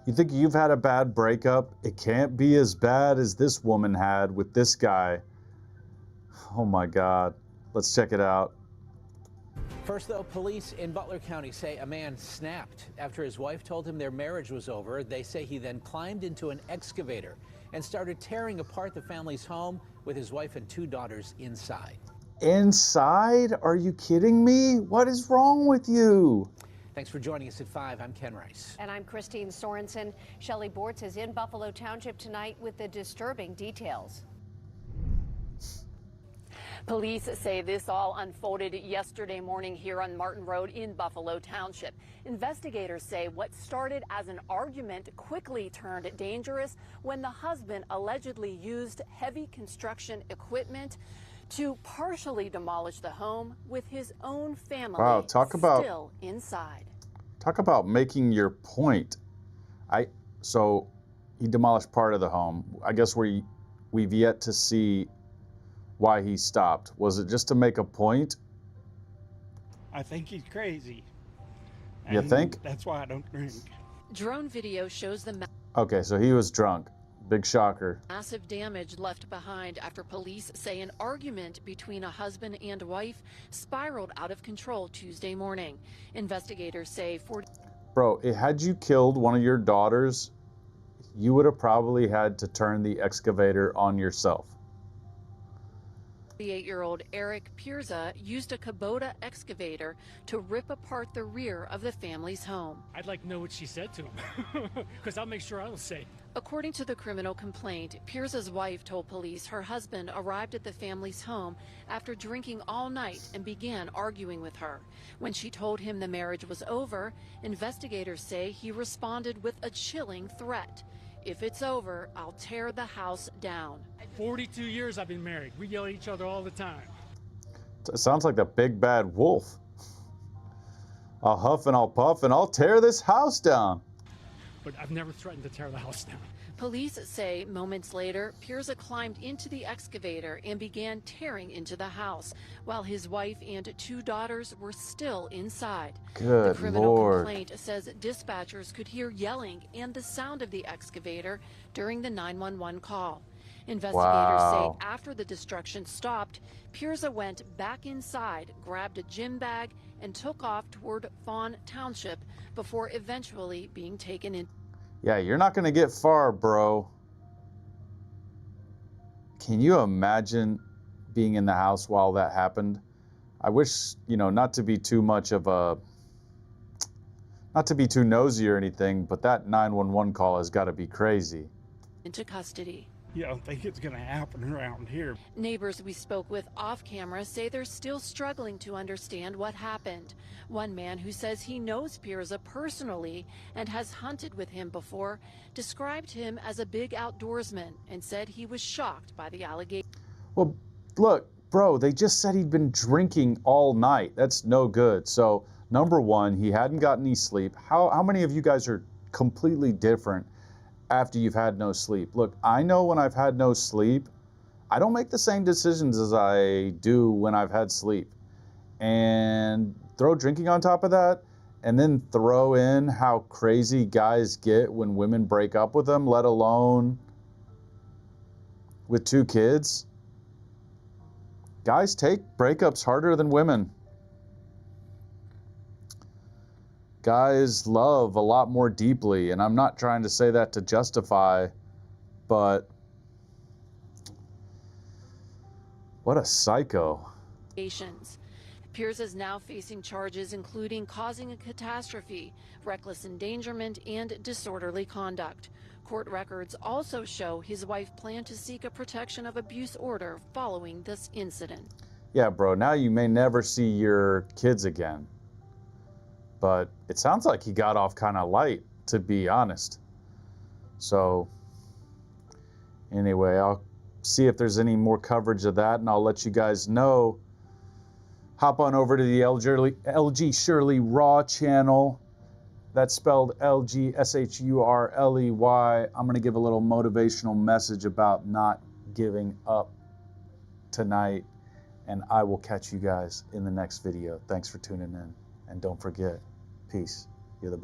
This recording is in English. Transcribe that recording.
You think you've had a bad breakup? It can't be as bad as this woman had with this guy. Oh my God. Let's check it out. First, though, police in Butler County say a man snapped after his wife told him their marriage was over. They say he then climbed into an excavator and started tearing apart the family's home with his wife and 2 daughters inside. Inside? Are you kidding me? What is wrong with you? Thanks for joining us at 5. I'm Ken Rice. And I'm Christine Sorensen. Shelley Bortz is in Buffalo Township tonight with the disturbing details. Police say this all unfolded yesterday morning here on Martin Road in Buffalo Township. Investigators say what started as an argument quickly turned dangerous when the husband allegedly used heavy construction equipment to partially demolish the home with his own family still inside. Talk about making your point. So he demolished part of the home. I guess we've yet to see why he stopped. Was it just to make a point? I think he's crazy. You think? That's why I don't drink. Drone video shows the Okay, so he was drunk. Big shocker. massive damage left behind after police say an argument between a husband and wife spiraled out of control Tuesday morning. Investigators say Bro, had you killed one of your daughters, you would have probably had to turn the excavator on yourself. 48-year-old Eric Pirza used a Kubota excavator to rip apart the rear of the family's home. I'd like to know what she said to him, because I'll make sure I was safe. According to the criminal complaint, Pirza's wife told police her husband arrived at the family's home after drinking all night and began arguing with her. When she told him the marriage was over, investigators say he responded with a chilling threat. If it's over, I'll tear the house down. 42 years I've been married. We yell at each other all the time. It sounds like the big bad wolf. I'll huff and I'll puff and I'll tear this house down. But I've never threatened to tear the house down. Police say moments later, Pirza climbed into the excavator and began tearing into the house, while his wife and 2 daughters were still inside. Good The criminal Lord. complaint says dispatchers could hear yelling and the sound of the excavator during the 911 call. Investigators Wow. say after the destruction stopped, Pirza went back inside, grabbed a gym bag, and took off toward Fawn Township before eventually being taken in. Yeah, you're not going to get far, bro. Can you imagine being in the house while that happened? I wish, not to be too much of a, not to be too nosy or anything, but that 911 call has got to be crazy. Into custody. You don't think it's going to happen around here. Neighbors we spoke with off camera say they're still struggling to understand what happened. One man who says he knows Pirza personally and has hunted with him before described him as a big outdoorsman and said he was shocked by the allegation. Well, look, bro, they just said he'd been drinking all night. That's no good. So, number one, he hadn't gotten any sleep. How many of you guys are completely different after you've had no sleep? Look, I know when I've had no sleep, I don't make the same decisions as I do when I've had sleep. And throw drinking on top of that, and then throw in how crazy guys get when women break up with them, let alone with 2 kids. Guys take breakups harder than women. Guys love a lot more deeply, and I'm not trying to say that to justify, but what a psycho. Pirza is now facing charges including causing a catastrophe, reckless endangerment, and disorderly conduct. Court records also show his wife planned to seek a protection of abuse order following this incident. Yeah, bro, now you may never see your kids again. But it sounds like he got off kind of light, to be honest. So, anyway, I'll see if there's any more coverage of that, and I'll let you guys know. Hop on over to the LG Shirley Raw channel. That's spelled LGSHURLEY. I'm going to give a little motivational message about not giving up tonight, and I will catch you guys in the next video. Thanks for tuning in, and don't forget, peace. You're the best.